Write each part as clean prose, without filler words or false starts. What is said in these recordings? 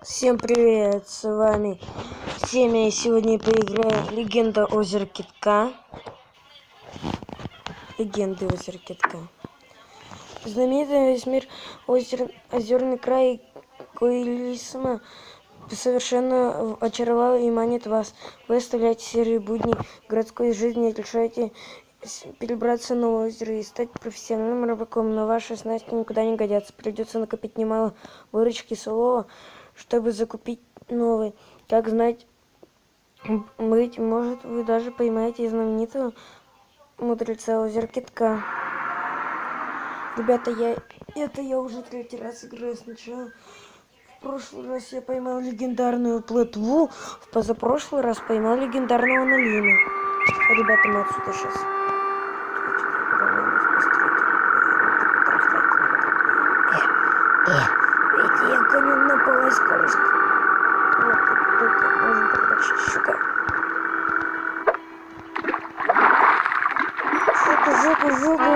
Всем привет, с вами Семя, и сегодня поиграем в Легенда озера Китка. Легенды озера Китка. Знаменитый весь мир озерный край Коилисма совершенно очаровал и манит вас. Вы оставляете серые будни городской жизни и решаете перебраться на озеро и стать профессиональным рыбаком, но ваши снасти никуда не годятся. Придется накопить немало выручки с улова, чтобы закупить новый. Как знать, быть может, вы даже поймаете знаменитого мудреца озера Китка. Ребята, я уже третий раз играю сначала. В прошлый раз я поймал легендарную плотву, в позапрошлый раз поймал легендарного налина. Ребята, мы отсюда сейчас. Видите, я гоню на полной скорости. Вот тут можно прокачать щука. Жуку.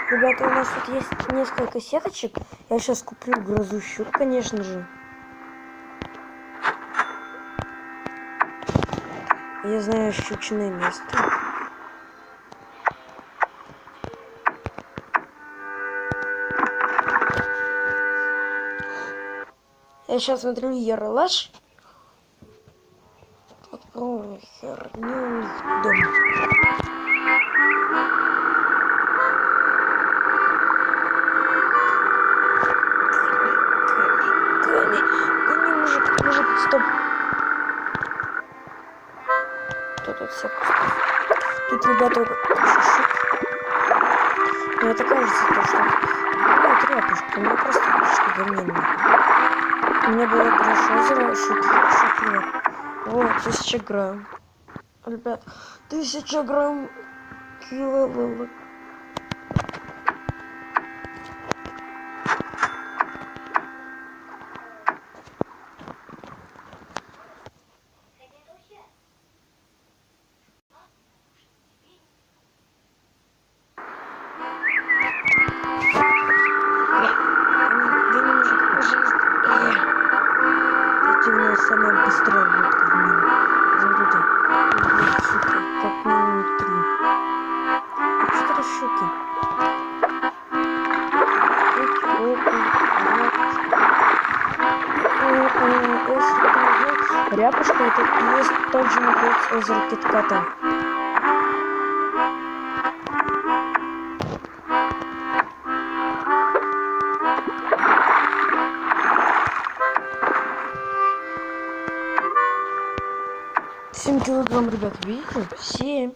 Ребята, у нас тут есть несколько сеточек. Я сейчас куплю грозу щук, конечно же. Я знаю щучное место. Я сейчас смотрю Ералаш. Какую херню из дома. Мужик, стоп. Кто тут сетку ставит? Тут, ребята, шишик. Мне это кажется, то, что... Ну, тряпушка, у меня просто тряпушка говненная. У меня было хорошо озеро, шутки. Вот, 1000 грамм. Ребят, 1000 грамм кило. Самая быстрая лодка в мире. Смотрите, щука, как минимум 3. 4 щуки. Ряпушка, это и есть тот же находится озеро Китката. Семь килограмм, ребят, видите? 7.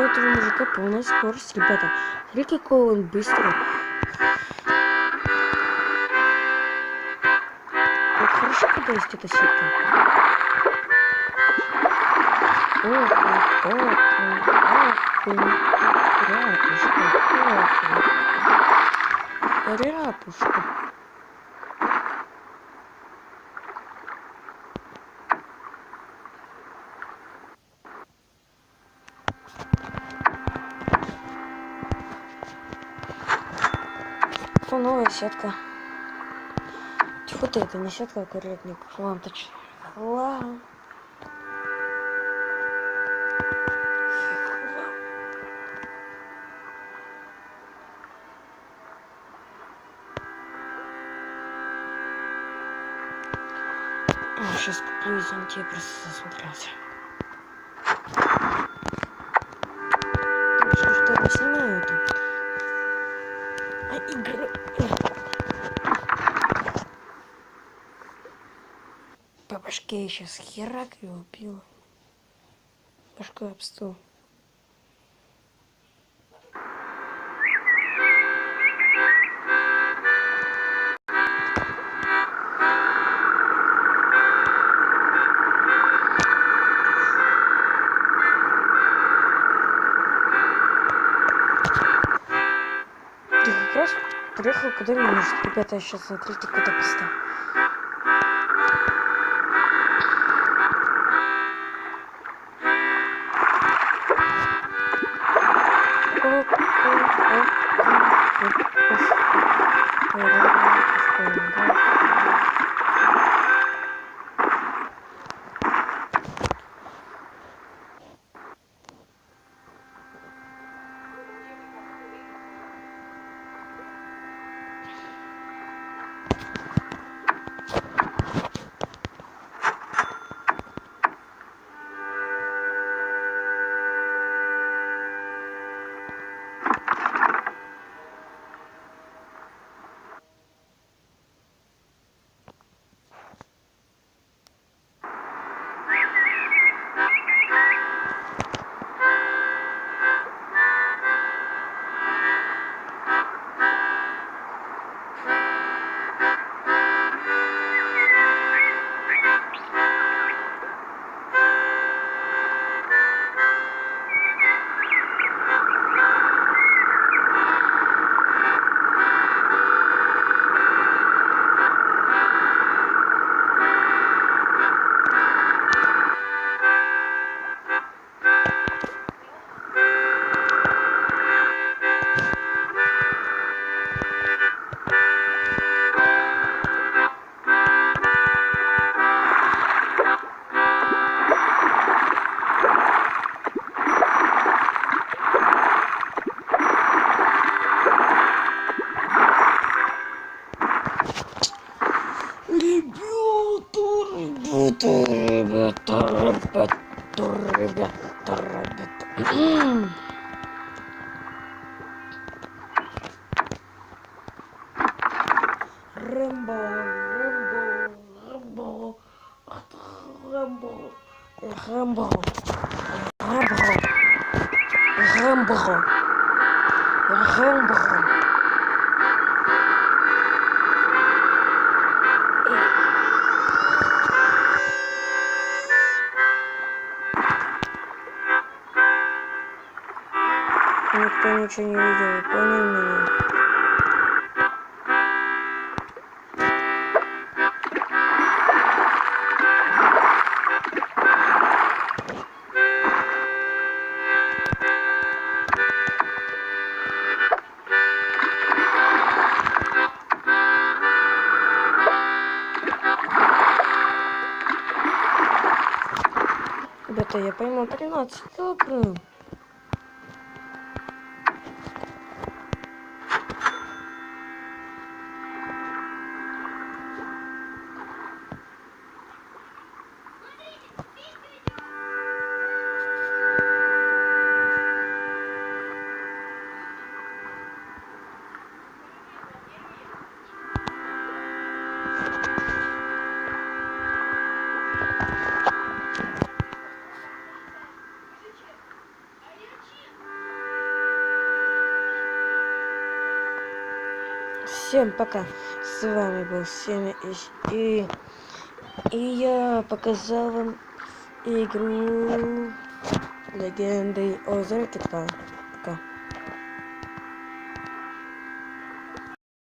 этого мужика полная скорость, ребята. Смотри, какой он быстрый. Вот хорошо, когда есть эта сетка. Ряпушка. О, новая сетка. Тьфу ты, это не сетка, а курятник. Хлам, точно. Хлам. Сейчас куплю, извините, я просто засмотрелся. Что я снимаю это? А игры... По башке я сейчас херак его убила. Башку об стол. Ты как раз приехал, куда мне нужно. Ребята, я сейчас смотрите, куда поставил. Ребята. Рэмбо, Рэмбо, Рэмбо, Рэмбо, Рэмбо, Рэмбо, Рэмбо. Никто ничего не видел, понял меня? Ребята, я пойму 13 килограмм. Всем пока. С вами был Семя и я показал вам игру Легенды озера Китка. Пока.